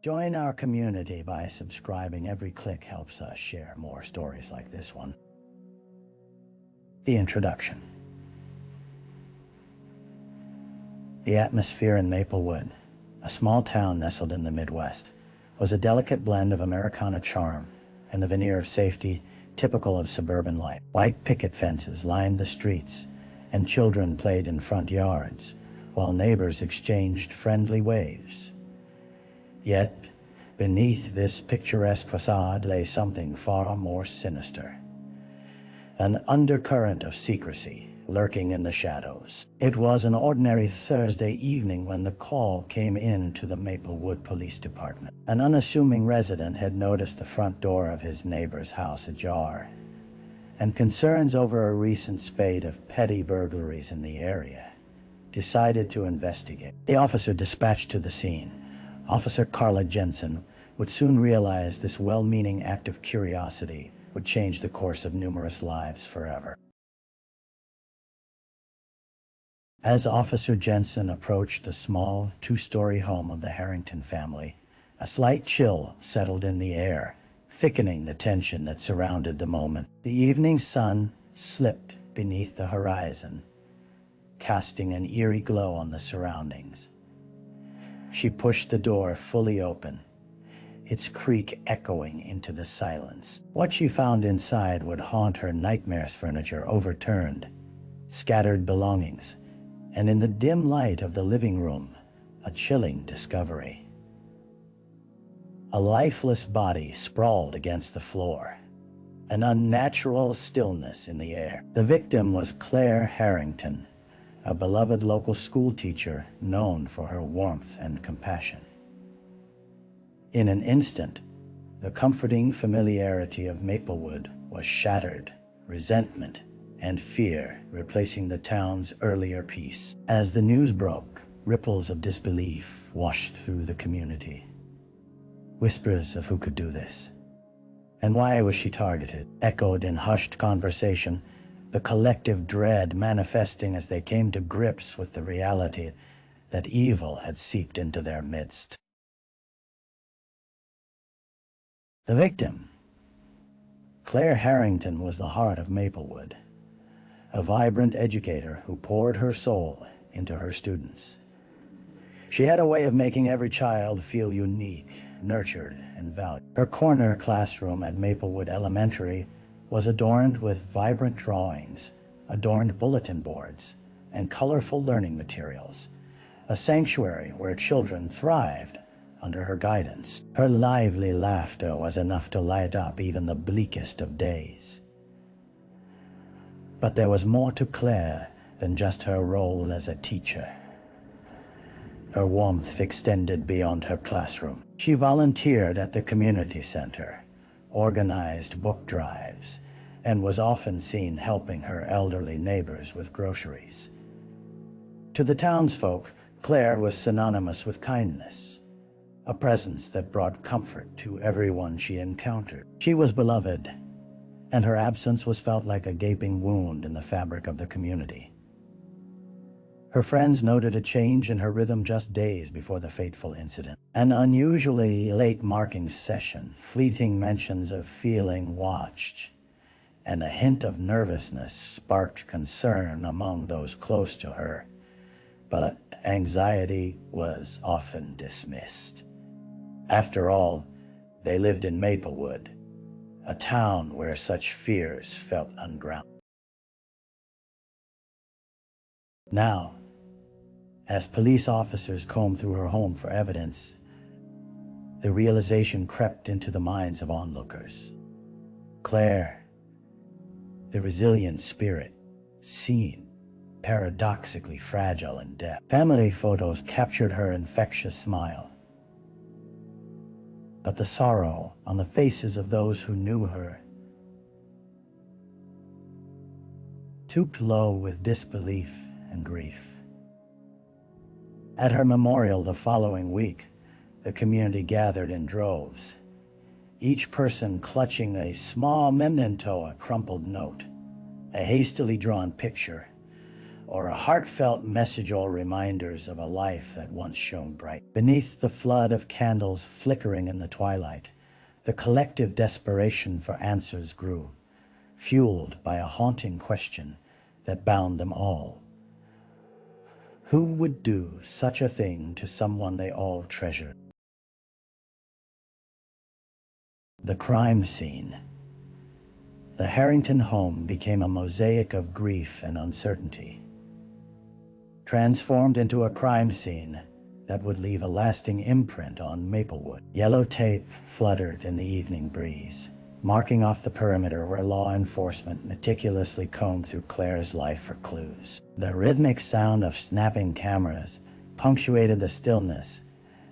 Join our community by subscribing. Every click helps us share more stories like this one. The introduction. The atmosphere in Maplewood, a small town nestled in the Midwest, was a delicate blend of Americana charm and the veneer of safety typical of suburban life. White picket fences lined the streets, and children played in front yards, while neighbors exchanged friendly waves. Yet, beneath this picturesque facade lay something far more sinister. An undercurrent of secrecy lurking in the shadows. It was an ordinary Thursday evening when the call came in to the Maplewood Police Department. An unassuming resident had noticed the front door of his neighbor's house ajar, and concerns over a recent spate of petty burglaries in the area decided to investigate. The officer dispatched to the scene, Officer Carla Jensen, would soon realize this well-meaning act of curiosity would change the course of numerous lives forever. As Officer Jensen approached the small, two-story home of the Harrington family, a slight chill settled in the air, thickening the tension that surrounded the moment. The evening sun slipped beneath the horizon, casting an eerie glow on the surroundings. She pushed the door fully open, its creak echoing into the silence. What she found inside would haunt her nightmares: furniture overturned, scattered belongings, and in the dim light of the living room, a chilling discovery. A lifeless body sprawled against the floor, an unnatural stillness in the air. The victim was Claire Harrington, a beloved local school teacher known for her warmth and compassion. In an instant, the comforting familiarity of Maplewood was shattered, resentment and fear replacing the town's earlier peace. As the news broke, ripples of disbelief washed through the community. Whispers of who could do this, and why was she targeted, echoed in hushed conversation, the collective dread manifesting as they came to grips with the reality that evil had seeped into their midst. The victim, Claire Harrington, was the heart of Maplewood, a vibrant educator who poured her soul into her students. She had a way of making every child feel unique, nurtured, and valued. Her corner classroom at Maplewood Elementary was adorned with vibrant drawings, adorned bulletin boards, and colorful learning materials, a sanctuary where children thrived under her guidance. Her lively laughter was enough to light up even the bleakest of days. But there was more to Claire than just her role as a teacher. Her warmth extended beyond her classroom. She volunteered at the community center, organized book drives, and was often seen helping her elderly neighbors with groceries. To the townsfolk, Claire was synonymous with kindness, a presence that brought comfort to everyone she encountered. She was beloved, and her absence was felt like a gaping wound in the fabric of the community. Her friends noted a change in her rhythm just days before the fateful incident. An unusually late marking session, fleeting mentions of feeling watched, and a hint of nervousness sparked concern among those close to her, but anxiety was often dismissed. After all, they lived in Maplewood, a town where such fears felt ungrounded. Now, as police officers combed through her home for evidence, the realization crept into the minds of onlookers. Claire, the resilient spirit, seemed paradoxically fragile in death. Family photos captured her infectious smile, but the sorrow on the faces of those who knew her stooped low with disbelief and grief. At her memorial the following week, the community gathered in droves, each person clutching a small memento, a crumpled note, a hastily drawn picture, or a heartfelt message, all reminders of a life that once shone bright. Beneath the flood of candles flickering in the twilight, the collective desperation for answers grew, fueled by a haunting question that bound them all. Who would do such a thing to someone they all treasured? The crime scene. The Harrington home became a mosaic of grief and uncertainty, transformed into a crime scene that would leave a lasting imprint on Maplewood. Yellow tape fluttered in the evening breeze, marking off the perimeter where law enforcement meticulously combed through Claire's life for clues. The rhythmic sound of snapping cameras punctuated the stillness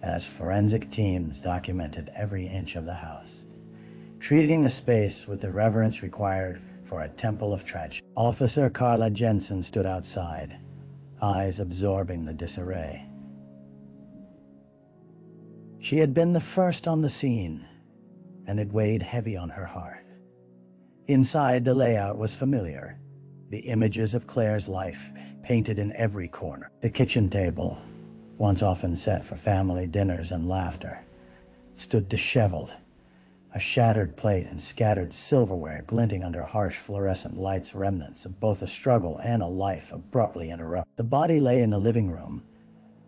as forensic teams documented every inch of the house, treating the space with the reverence required for a temple of tragedy. Officer Carla Jensen stood outside, eyes absorbing the disarray. She had been the first on the scene, and it weighed heavy on her heart. Inside, the layout was familiar, the images of Claire's life painted in every corner. The kitchen table, once often set for family dinners and laughter, stood disheveled, a shattered plate and scattered silverware glinting under harsh fluorescent lights, remnants of both a struggle and a life abruptly interrupted. The body lay in the living room,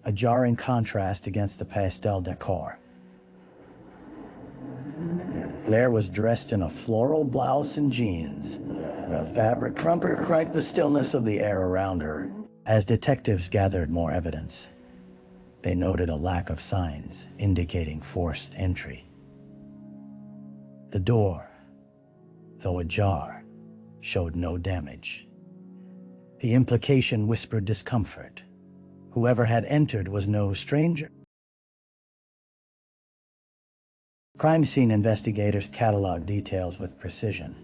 a jarring contrast against the pastel decor. Claire was dressed in a floral blouse and jeans. The fabric crumpled right the stillness of the air around her. As detectives gathered more evidence, they noted a lack of signs indicating forced entry. The door, though ajar, showed no damage. The implication whispered discomfort. Whoever had entered was no stranger. Crime scene investigators cataloged details with precision.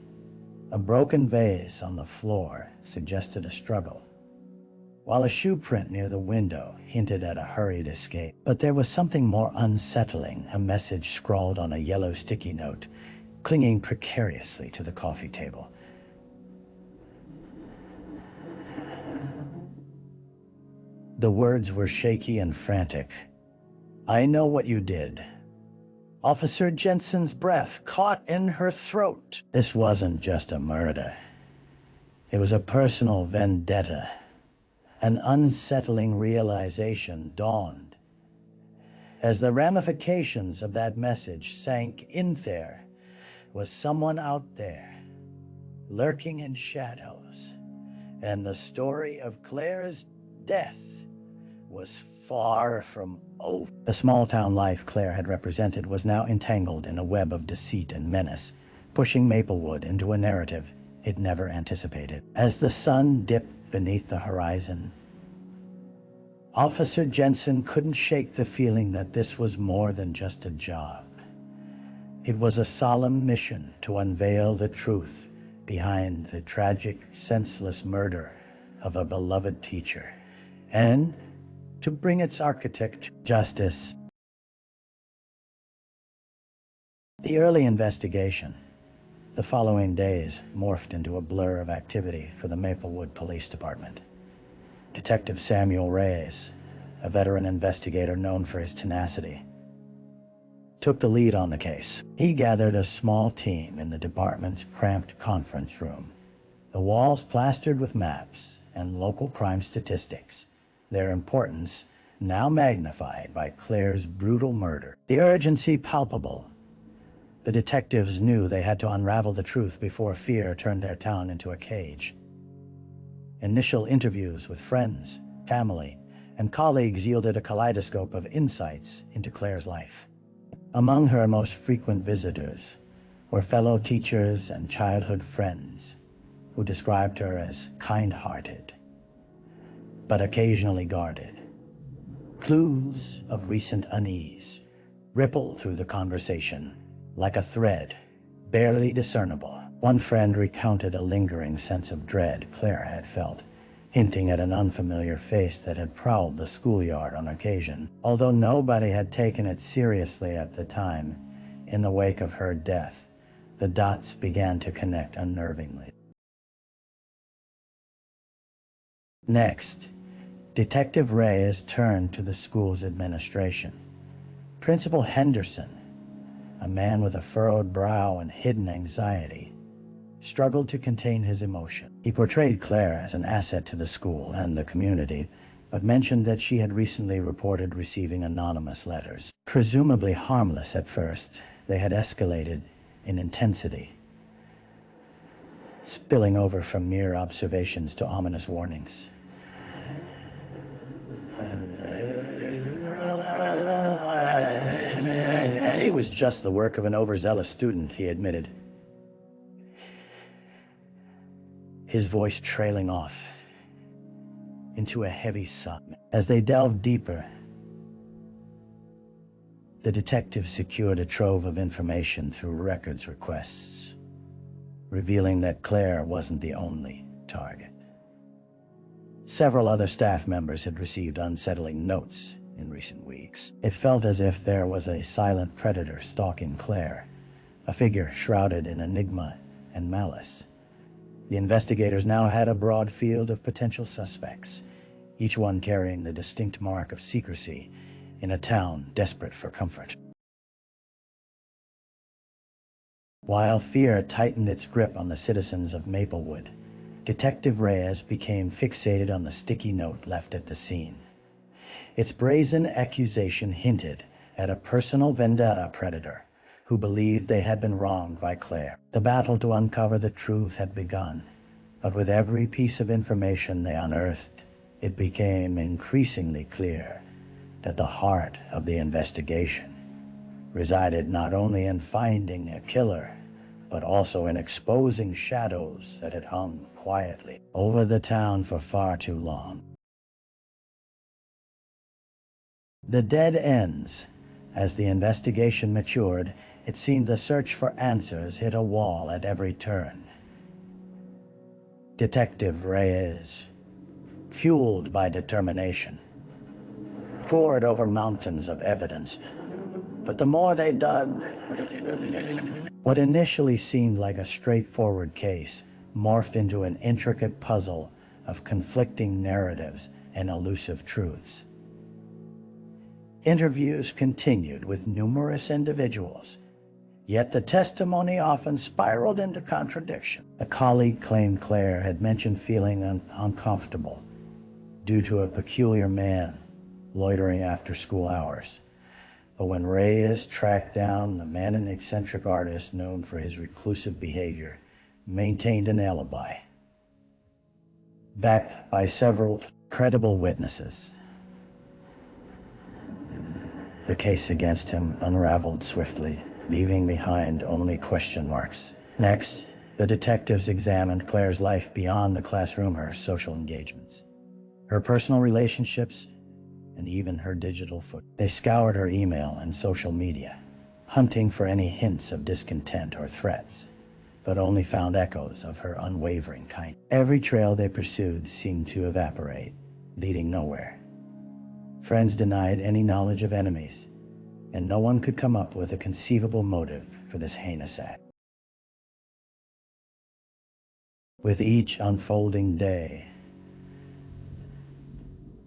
A broken vase on the floor suggested a struggle, while a shoe print near the window hinted at a hurried escape. But there was something more unsettling, a message scrawled on a yellow sticky note, clinging precariously to the coffee table. The words were shaky and frantic. "I know what you did." Officer Jensen's breath caught in her throat. This wasn't just a murder. It was a personal vendetta. An unsettling realization dawned as the ramifications of that message sank in. There was someone out there, lurking in shadows, and the story of Claire's death was far from over. The small-town life Claire had represented was now entangled in a web of deceit and menace, pushing Maplewood into a narrative it never anticipated. As the sun dipped beneath the horizon, Officer Jensen couldn't shake the feeling that this was more than just a job. It was a solemn mission to unveil the truth behind the tragic, senseless murder of a beloved teacher, and to bring its architect to justice. The early investigation, the following days, morphed into a blur of activity for the Maplewood Police Department. Detective Samuel Reyes, a veteran investigator known for his tenacity, took the lead on the case. He gathered a small team in the department's cramped conference room, the walls plastered with maps and local crime statistics, their importance now magnified by Claire's brutal murder. The urgency palpable. The detectives knew they had to unravel the truth before fear turned their town into a cage. Initial interviews with friends, family, and colleagues yielded a kaleidoscope of insights into Claire's life. Among her most frequent visitors were fellow teachers and childhood friends who described her as kind-hearted, but occasionally guarded. Clues of recent unease rippled through the conversation like a thread, barely discernible. One friend recounted a lingering sense of dread Claire had felt, hinting at an unfamiliar face that had prowled the schoolyard on occasion. Although nobody had taken it seriously at the time, in the wake of her death, the dots began to connect unnervingly. Next, Detective Reyes turned to the school's administration. Principal Henderson, a man with a furrowed brow and hidden anxiety, struggled to contain his emotion. He portrayed Claire as an asset to the school and the community, but mentioned that she had recently reported receiving anonymous letters. Presumably harmless at first, they had escalated in intensity, spilling over from mere observations to ominous warnings. It was just the work of an overzealous student, he admitted, his voice trailing off into a heavy sob. As they delved deeper, the detective secured a trove of information through records requests, revealing that Claire wasn't the only target. Several other staff members had received unsettling notes in recent weeks. It felt as if there was a silent predator stalking Claire, a figure shrouded in enigma and malice. The investigators now had a broad field of potential suspects, each one carrying the distinct mark of secrecy in a town desperate for comfort. While fear tightened its grip on the citizens of Maplewood, Detective Reyes became fixated on the sticky note left at the scene. Its brazen accusation hinted at a personal vendetta predator who believed they had been wronged by Claire. The battle to uncover the truth had begun, but with every piece of information they unearthed, it became increasingly clear that the heart of the investigation resided not only in finding a killer, but also in exposing shadows that had hung quietly over the town for far too long. The dead ends. As the investigation matured, it seemed the search for answers hit a wall at every turn. Detective Reyes, fueled by determination, pored over mountains of evidence. But the more they dug, what initially seemed like a straightforward case morphed into an intricate puzzle of conflicting narratives and elusive truths. Interviews continued with numerous individuals, yet the testimony often spiraled into contradiction. A colleague claimed Claire had mentioned feeling uncomfortable due to a peculiar man loitering after school hours. But when Reyes tracked down the man, an eccentric artist known for his reclusive behavior, maintained an alibi, backed by several credible witnesses. The case against him unraveled swiftly, leaving behind only question marks. Next, the detectives examined Claire's life beyond the classroom, her social engagements, her personal relationships, and even her digital footprint. They scoured her email and social media, hunting for any hints of discontent or threats, but only found echoes of her unwavering kindness. Every trail they pursued seemed to evaporate, leading nowhere. Friends denied any knowledge of enemies, and no one could come up with a conceivable motive for this heinous act. With each unfolding day,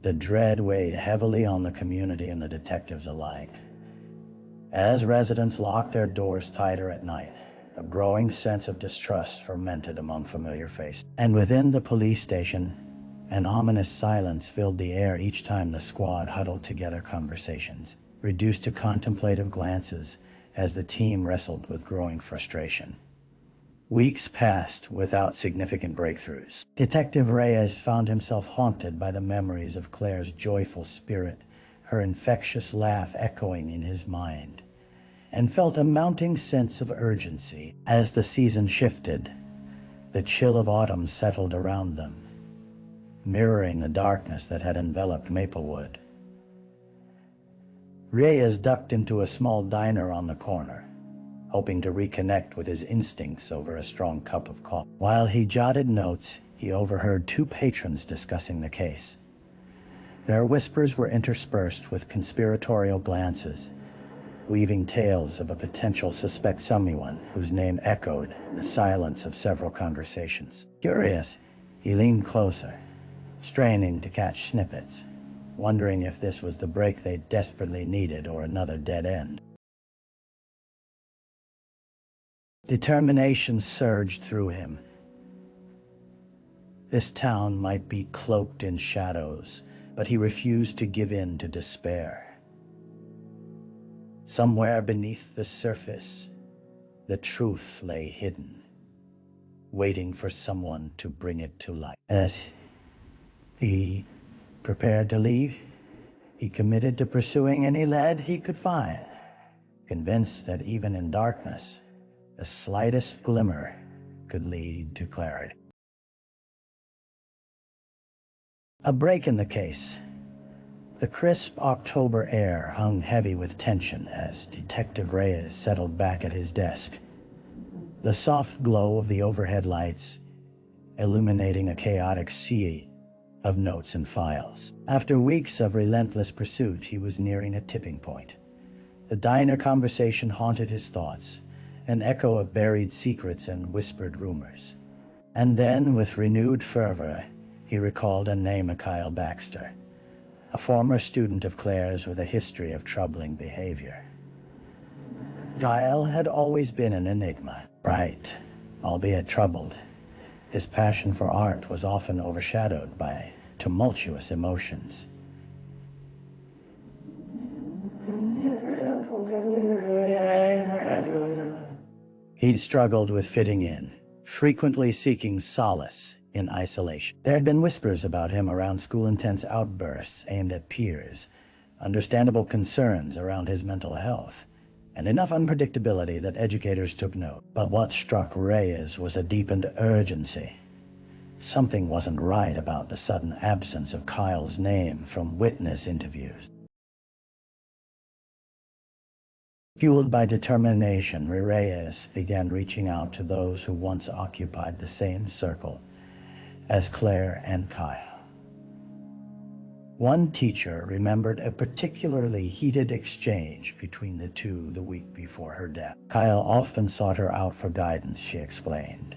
the dread weighed heavily on the community and the detectives alike. As residents locked their doors tighter at night, a growing sense of distrust fermented among familiar faces. And within the police station, an ominous silence filled the air each time the squad huddled together, conversations reduced to contemplative glances as the team wrestled with growing frustration. Weeks passed without significant breakthroughs. Detective Reyes found himself haunted by the memories of Claire's joyful spirit, her infectious laugh echoing in his mind, and felt a mounting sense of urgency. As the season shifted, the chill of autumn settled around them, mirroring the darkness that had enveloped Maplewood. Reyes ducked into a small diner on the corner, hoping to reconnect with his instincts over a strong cup of coffee. While he jotted notes, he overheard two patrons discussing the case. Their whispers were interspersed with conspiratorial glances, weaving tales of a potential suspect, someone whose name echoed the silence of several conversations. Curious, he leaned closer, straining to catch snippets, wondering if this was the break they desperately needed or another dead end. Determination surged through him. This town might be cloaked in shadows, but he refused to give in to despair. Somewhere beneath the surface, the truth lay hidden, waiting for someone to bring it to light. As he prepared to leave, he committed to pursuing any lead he could find, convinced that even in darkness, the slightest glimmer could lead to clarity. A break in the case. The crisp October air hung heavy with tension as Detective Reyes settled back at his desk. The soft glow of the overhead lights illuminating a chaotic sea of notes and files. After weeks of relentless pursuit, he was nearing a tipping point. The diner conversation haunted his thoughts, an echo of buried secrets and whispered rumors. And then, with renewed fervor, he recalled a name, Kyle Baxter, a former student of Claire's with a history of troubling behavior. Kyle had always been an enigma, bright, albeit troubled. His passion for art was often overshadowed by tumultuous emotions. He'd struggled with fitting in, frequently seeking solace in isolation. There had been whispers about him around school, intense outbursts aimed at peers, understandable concerns around his mental health, and enough unpredictability that educators took note. But what struck Reyes was a deepened urgency. Something wasn't right about the sudden absence of Kyle's name from witness interviews. Fueled by determination, Reyes began reaching out to those who once occupied the same circle as Claire and Kyle. One teacher remembered a particularly heated exchange between the two the week before her death. Kyle often sought her out for guidance, she explained.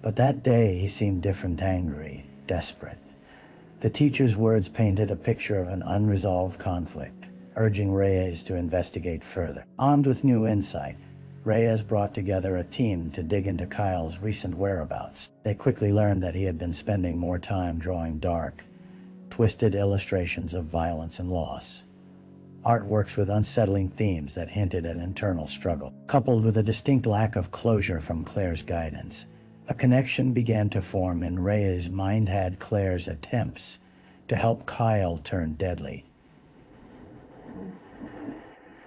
But that day he seemed different, angry, desperate. The teacher's words painted a picture of an unresolved conflict, urging Reyes to investigate further. Armed with new insight, Reyes brought together a team to dig into Kyle's recent whereabouts. They quickly learned that he had been spending more time drawing dark, twisted illustrations of violence and loss. Artworks with unsettling themes that hinted at internal struggle. Coupled with a distinct lack of closure from Claire's guidance, a connection began to form in Reyes' mind. Had Claire's attempts to help Kyle turn deadly.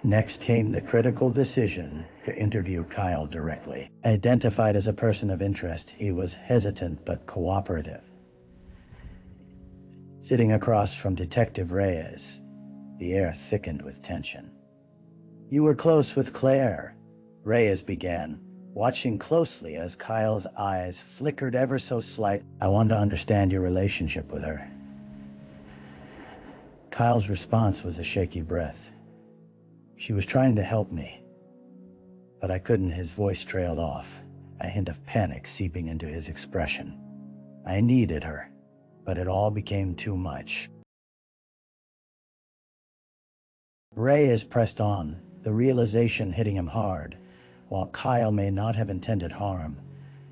Next came the critical decision to interview Kyle directly. Identified as a person of interest, he was hesitant but cooperative. Sitting across from Detective Reyes, the air thickened with tension. "You were close with Claire," Reyes began, watching closely as Kyle's eyes flickered ever so slight. "I want to understand your relationship with her." Kyle's response was a shaky breath. "She was trying to help me, but I couldn't." His voice trailed off, a hint of panic seeping into his expression. "I needed her, but it all became too much." Reyes pressed on, the realization hitting him hard. While Kyle may not have intended harm,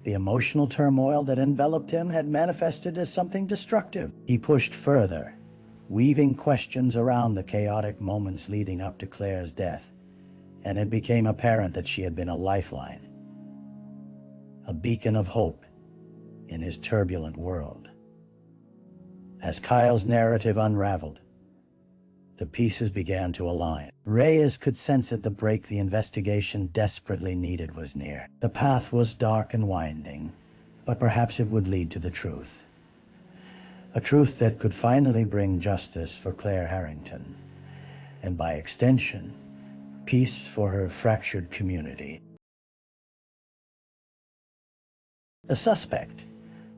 the emotional turmoil that enveloped him had manifested as something destructive. He pushed further, weaving questions around the chaotic moments leading up to Claire's death, and it became apparent that she had been a lifeline, a beacon of hope in his turbulent world. As Kyle's narrative unraveled, the pieces began to align. Reyes could sense that the break the investigation desperately needed was near. The path was dark and winding, but perhaps it would lead to the truth. A truth that could finally bring justice for Claire Harrington, and by extension, peace for her fractured community. The suspect,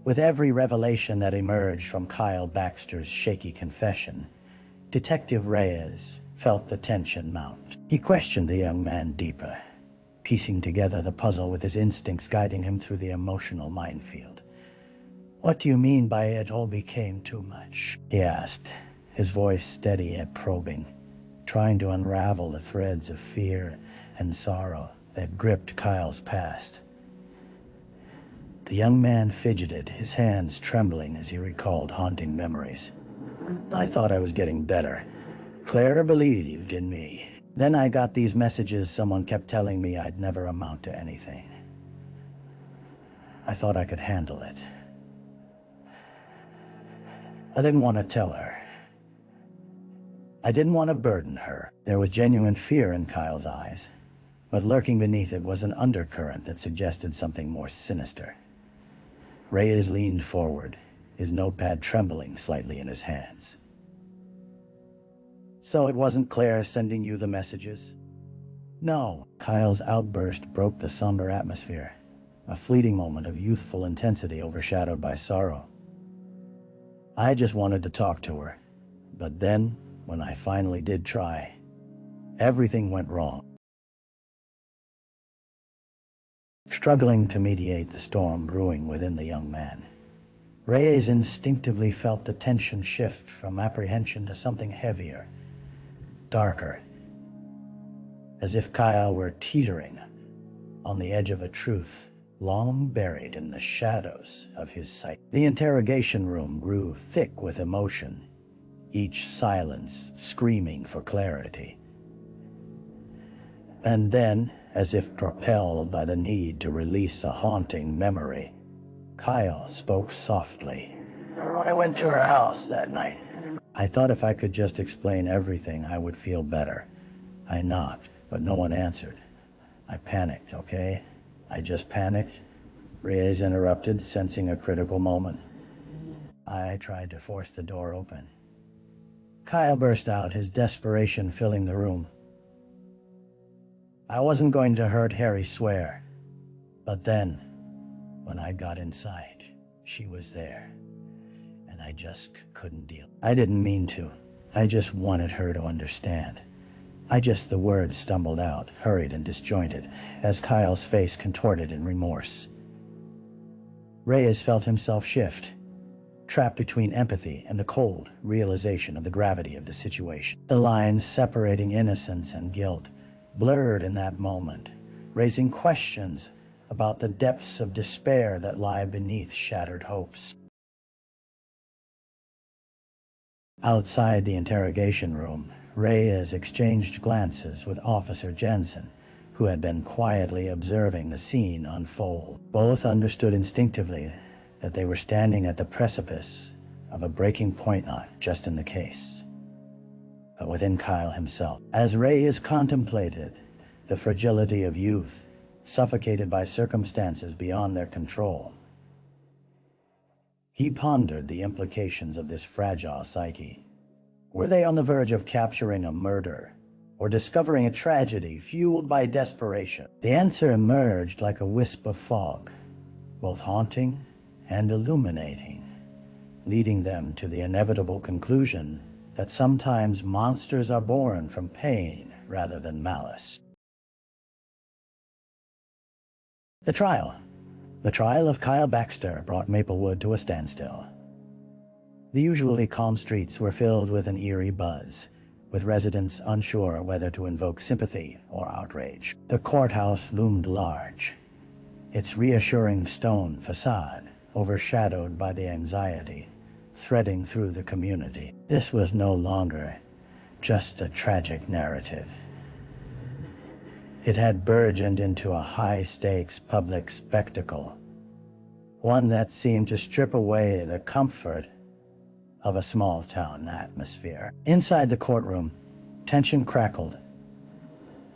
with every revelation that emerged from Kyle Baxter's shaky confession, Detective Reyes felt the tension mount. He questioned the young man deeper, piecing together the puzzle with his instincts guiding him through the emotional minefield. "What do you mean by it all became too much?" he asked, his voice steady yet probing, trying to unravel the threads of fear and sorrow that gripped Kyle's past. The young man fidgeted, his hands trembling as he recalled haunting memories. "I thought I was getting better. Claire believed in me. Then I got these messages someone kept telling me I'd never amount to anything. I thought I could handle it. I didn't want to tell her. I didn't want to burden her." There was genuine fear in Kyle's eyes, but lurking beneath it was an undercurrent that suggested something more sinister. Reyes leaned forward, his notepad trembling slightly in his hands. "So it wasn't Claire sending you the messages?" "No." Kyle's outburst broke the somber atmosphere, a fleeting moment of youthful intensity overshadowed by sorrow. "I just wanted to talk to her. But then, when I finally did try, everything went wrong." Struggling to mediate the storm brewing within the young man, Reyes instinctively felt the tension shift from apprehension to something heavier, darker, as if Kyle were teetering on the edge of a truth long buried in the shadows of his sight. The interrogation room grew thick with emotion, each silence screaming for clarity. And then, as if propelled by the need to release a haunting memory, Kyle spoke softly. "I went to her house that night. I thought if I could just explain everything, I would feel better. I knocked, but no one answered. I panicked, okay? I just panicked," Reyes interrupted, sensing a critical moment. "I tried to force the door open." Kyle burst out, his desperation filling the room. "I wasn't going to hurt Harry, swear. But then, when I got inside, she was there. And I just couldn't deal. I didn't mean to. I just wanted her to understand. The words stumbled out, hurried and disjointed, as Kyle's face contorted in remorse. Reyes felt himself shift, trapped between empathy and the cold realization of the gravity of the situation. The lines separating innocence and guilt blurred in that moment, raising questions about the depths of despair that lie beneath shattered hopes. Outside the interrogation room, Reyes exchanged glances with Officer Jensen, who had been quietly observing the scene unfold. Both understood instinctively that they were standing at the precipice of a breaking point, not just in the case, but within Kyle himself. As Reyes contemplated the fragility of youth, suffocated by circumstances beyond their control, he pondered the implications of this fragile psyche. Were they on the verge of capturing a murder or discovering a tragedy fueled by desperation? The answer emerged like a wisp of fog, both haunting and illuminating, leading them to the inevitable conclusion that sometimes monsters are born from pain rather than malice. The trial of Kyle Baxter brought Maplewood to a standstill. The usually calm streets were filled with an eerie buzz, with residents unsure whether to invoke sympathy or outrage. The courthouse loomed large, its reassuring stone facade overshadowed by the anxiety threading through the community. This was no longer just a tragic narrative. It had burgeoned into a high-stakes public spectacle, one that seemed to strip away the comfort of a small-town atmosphere. Inside the courtroom, tension crackled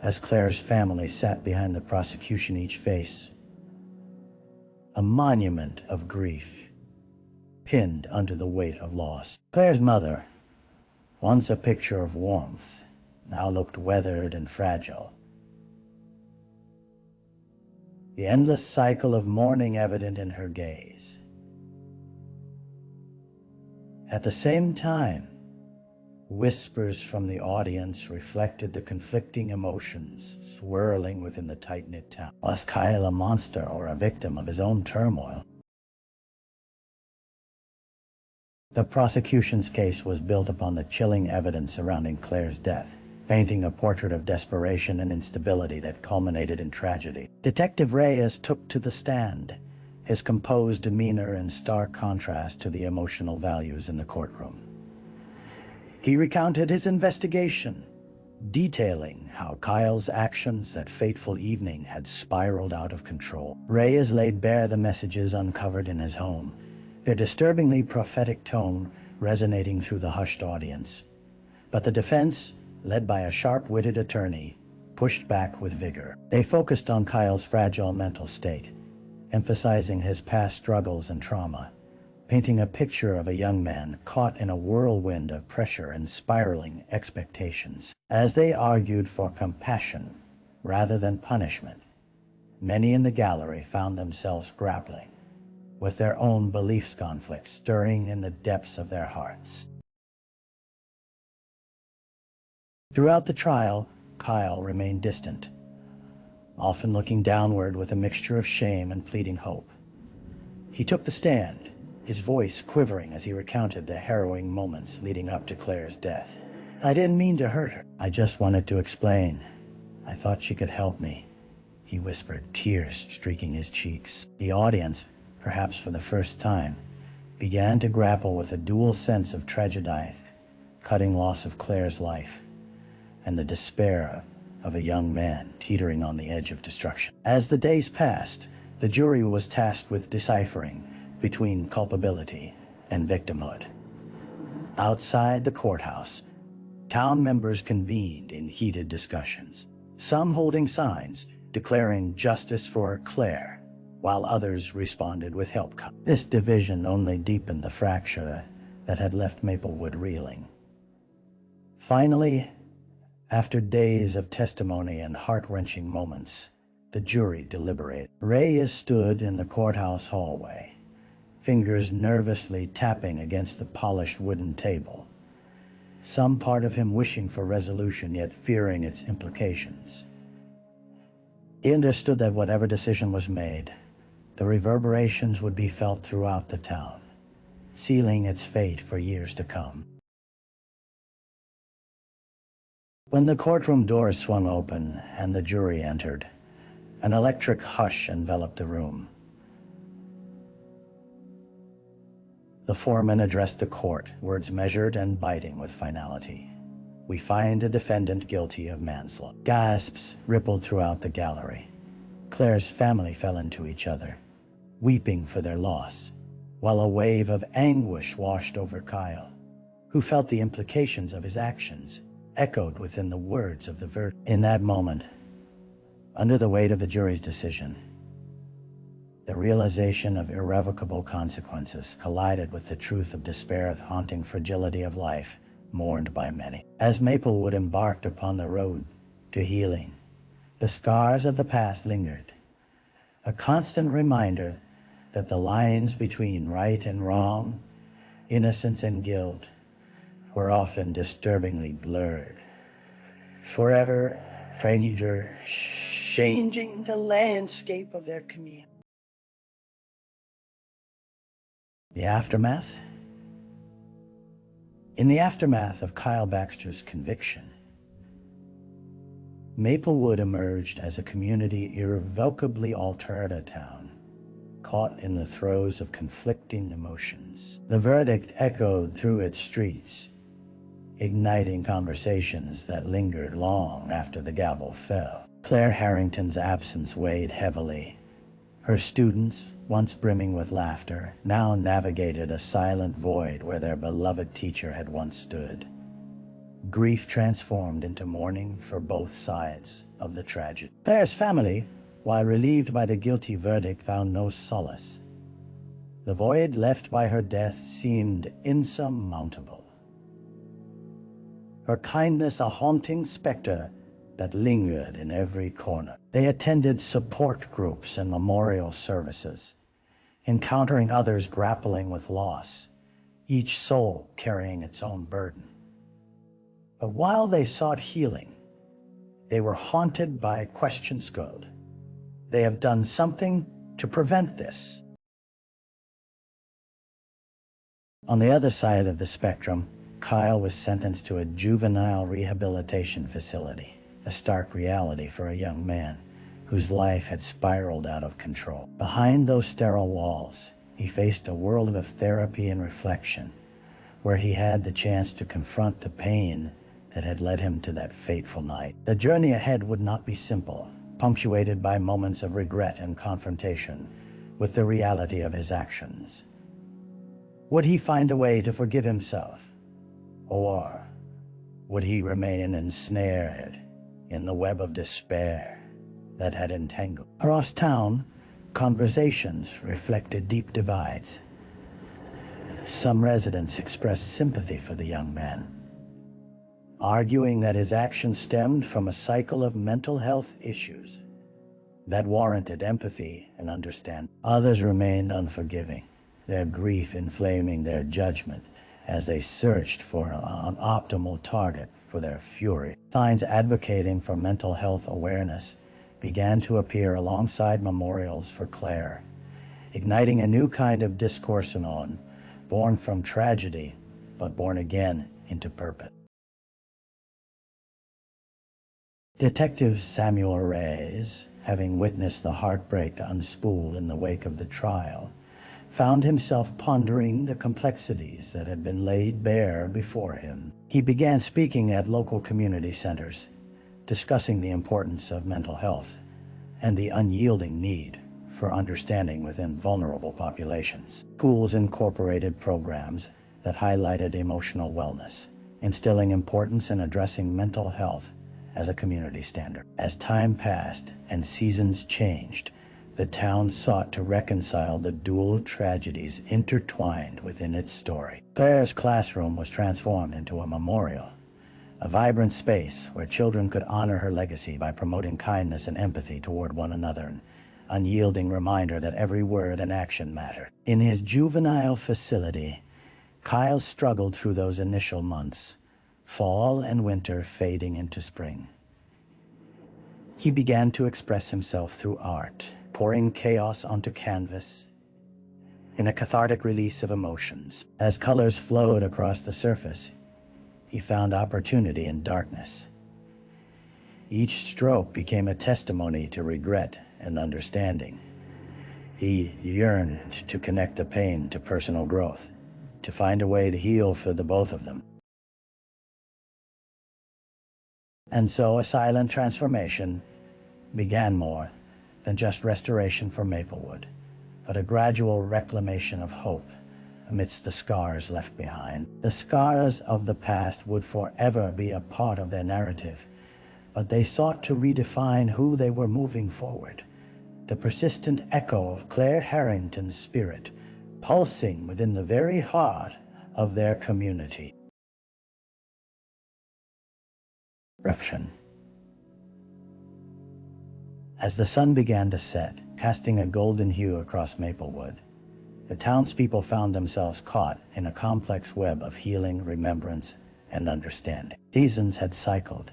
as Claire's family sat behind the prosecution, each face a monument of grief, pinned under the weight of loss. Claire's mother, once a picture of warmth, now looked weathered and fragile, the endless cycle of mourning evident in her gaze. At the same time, whispers from the audience reflected the conflicting emotions swirling within the tight-knit town. Was Kyle a monster or a victim of his own turmoil? The prosecution's case was built upon the chilling evidence surrounding Claire's death, painting a portrait of desperation and instability that culminated in tragedy. Detective Reyes took to the stand, his composed demeanor in stark contrast to the emotional values in the courtroom. He recounted his investigation, detailing how Kyle's actions that fateful evening had spiraled out of control. Reyes laid bare the messages uncovered in his home, their disturbingly prophetic tone resonating through the hushed audience. But the defense, led by a sharp-witted attorney, pushed back with vigor. They focused on Kyle's fragile mental state, emphasizing his past struggles and trauma, painting a picture of a young man caught in a whirlwind of pressure and spiraling expectations. As they argued for compassion rather than punishment, many in the gallery found themselves grappling with their own beliefs conflicts stirring in the depths of their hearts. Throughout the trial, Kyle remained distant, often looking downward with a mixture of shame and fleeting hope. He took the stand, his voice quivering as he recounted the harrowing moments leading up to Claire's death. "I didn't mean to hurt her. I just wanted to explain. I thought she could help me," he whispered, tears streaking his cheeks. The audience, perhaps for the first time, began to grapple with a dual sense of tragedy, cutting loss of Claire's life, and the despair of a young man teetering on the edge of destruction. As the days passed, the jury was tasked with deciphering between culpability and victimhood. Outside the courthouse, town members convened in heated discussions, some holding signs declaring justice for Claire, while others responded with help. This division only deepened the fracture that had left Maplewood reeling. Finally, after days of testimony and heart-wrenching moments, the jury deliberated. Reyes stood in the courthouse hallway, fingers nervously tapping against the polished wooden table, some part of him wishing for resolution yet fearing its implications. He understood that whatever decision was made, the reverberations would be felt throughout the town, sealing its fate for years to come. When the courtroom doors swung open and the jury entered, an electric hush enveloped the room. The foreman addressed the court, words measured and biting with finality. "We find the defendant guilty of manslaughter." Gasps rippled throughout the gallery. Claire's family fell into each other, weeping for their loss, while a wave of anguish washed over Kyle, who felt the implications of his actions echoed within the words of the verdict. In that moment, under the weight of the jury's decision, the realization of irrevocable consequences collided with the truth of despair, the haunting fragility of life, mourned by many. As Maplewood embarked upon the road to healing, the scars of the past lingered, a constant reminder that the lines between right and wrong, innocence and guilt, were often disturbingly blurred, forever changing the landscape of their community. The aftermath? In the aftermath of Kyle Baxter's conviction, Maplewood emerged as a community irrevocably altered, a town caught in the throes of conflicting emotions. The verdict echoed through its streets, igniting conversations that lingered long after the gavel fell. Claire Harrington's absence weighed heavily. Her students, once brimming with laughter, now navigated a silent void where their beloved teacher had once stood. Grief transformed into mourning for both sides of the tragedy. Claire's family, while relieved by the guilty verdict, found no solace. The void left by her death seemed insurmountable, her kindness a haunting specter that lingered in every corner. They attended support groups and memorial services, encountering others grappling with loss, each soul carrying its own burden. But while they sought healing, they were haunted by questions. Could they have done something to prevent this? On the other side of the spectrum, Kyle was sentenced to a juvenile rehabilitation facility, a stark reality for a young man whose life had spiraled out of control. Behind those sterile walls, he faced a world of therapy and reflection, where he had the chance to confront the pain that had led him to that fateful night. The journey ahead would not be simple, punctuated by moments of regret and confrontation with the reality of his actions. Would he find a way to forgive himself? Or would he remain ensnared in the web of despair that had entangled? Across town, conversations reflected deep divides. Some residents expressed sympathy for the young man, arguing that his actions stemmed from a cycle of mental health issues that warranted empathy and understanding. Others remained unforgiving, their grief inflaming their judgment as they searched for an optimal target for their fury. Signs advocating for mental health awareness began to appear alongside memorials for Claire, igniting a new kind of discourse on, born from tragedy, but born again into purpose. Detective Samuel Reyes, having witnessed the heartbreak unspool in the wake of the trial, found himself pondering the complexities that had been laid bare before him. He began speaking at local community centers, discussing the importance of mental health and the unyielding need for understanding within vulnerable populations. Schools incorporated programs that highlighted emotional wellness, instilling importance in addressing mental health as a community standard. As time passed and seasons changed, the town sought to reconcile the dual tragedies intertwined within its story. Claire's classroom was transformed into a memorial, a vibrant space where children could honor her legacy by promoting kindness and empathy toward one another, an unyielding reminder that every word and action mattered. In his juvenile facility, Kyle struggled through those initial months, fall and winter fading into spring. He began to express himself through art, pouring chaos onto canvas in a cathartic release of emotions. As colors flowed across the surface, he found opportunity in darkness. Each stroke became a testimony to regret and understanding. He yearned to connect the pain to personal growth, to find a way to heal for the both of them. And so a silent transformation began, more than just restoration for Maplewood, but a gradual reclamation of hope amidst the scars left behind. The scars of the past would forever be a part of their narrative, but they sought to redefine who they were moving forward. The persistent echo of Claire Harrington's spirit, pulsing within the very heart of their community. Eruption. As the sun began to set, casting a golden hue across Maplewood, the townspeople found themselves caught in a complex web of healing, remembrance, and understanding. Seasons had cycled,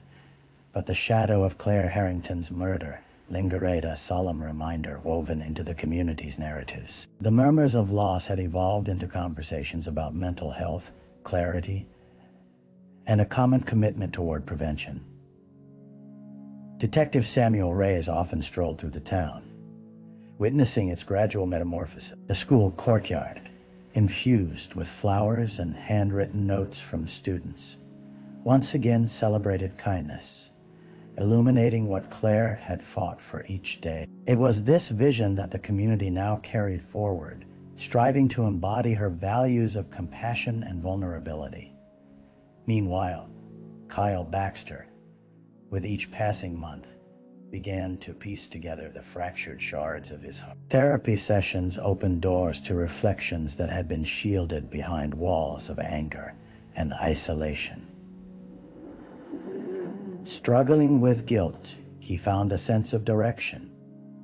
but the shadow of Claire Harrington's murder lingered, a solemn reminder woven into the community's narratives. The murmurs of loss had evolved into conversations about mental health, clarity, and a common commitment toward prevention. Detective Samuel Reyes often strolled through the town, witnessing its gradual metamorphosis. The school courtyard, infused with flowers and handwritten notes from students, once again celebrated kindness, illuminating what Claire had fought for each day. It was this vision that the community now carried forward, striving to embody her values of compassion and vulnerability. Meanwhile, Kyle Baxter, with each passing month, began to piece together the fractured shards of his heart. Therapy sessions opened doors to reflections that had been shielded behind walls of anger and isolation. Struggling with guilt, he found a sense of direction.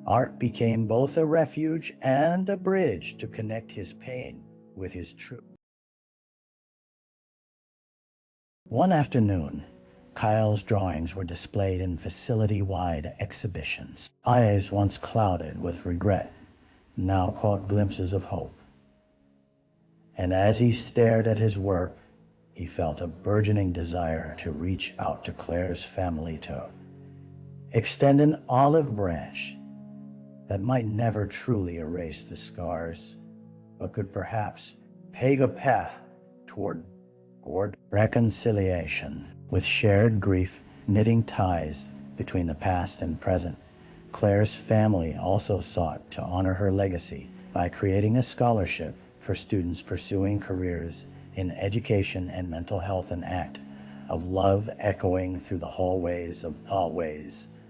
Art became both a refuge and a bridge to connect his pain with his truth. One afternoon, Kyle's drawings were displayed in facility-wide exhibitions. Eyes once clouded with regret now caught glimpses of hope. And as he stared at his work, he felt a burgeoning desire to reach out to Claire's family to extend an olive branch that might never truly erase the scars, but could perhaps pave a path toward reconciliation. With shared grief knitting ties between the past and present, Claire's family also sought to honor her legacy by creating a scholarship for students pursuing careers in education and mental health, an act of love echoing through the hallways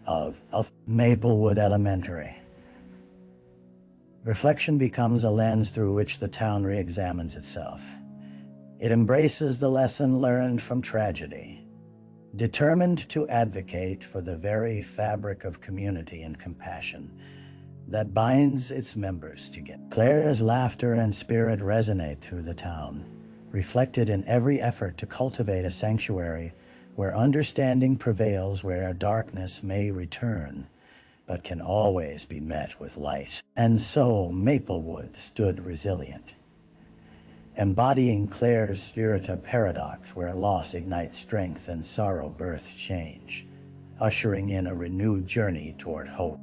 of Maplewood Elementary. Reflection becomes a lens through which the town re-examines itself. It embraces the lesson learned from tragedy, determined to advocate for the very fabric of community and compassion that binds its members together. Claire's laughter and spirit resonate through the town, reflected in every effort to cultivate a sanctuary where understanding prevails, where darkness may return, but can always be met with light. And so Maplewood stood resilient, embodying Claire's spirit of paradox, where loss ignites strength and sorrow births change, ushering in a renewed journey toward hope.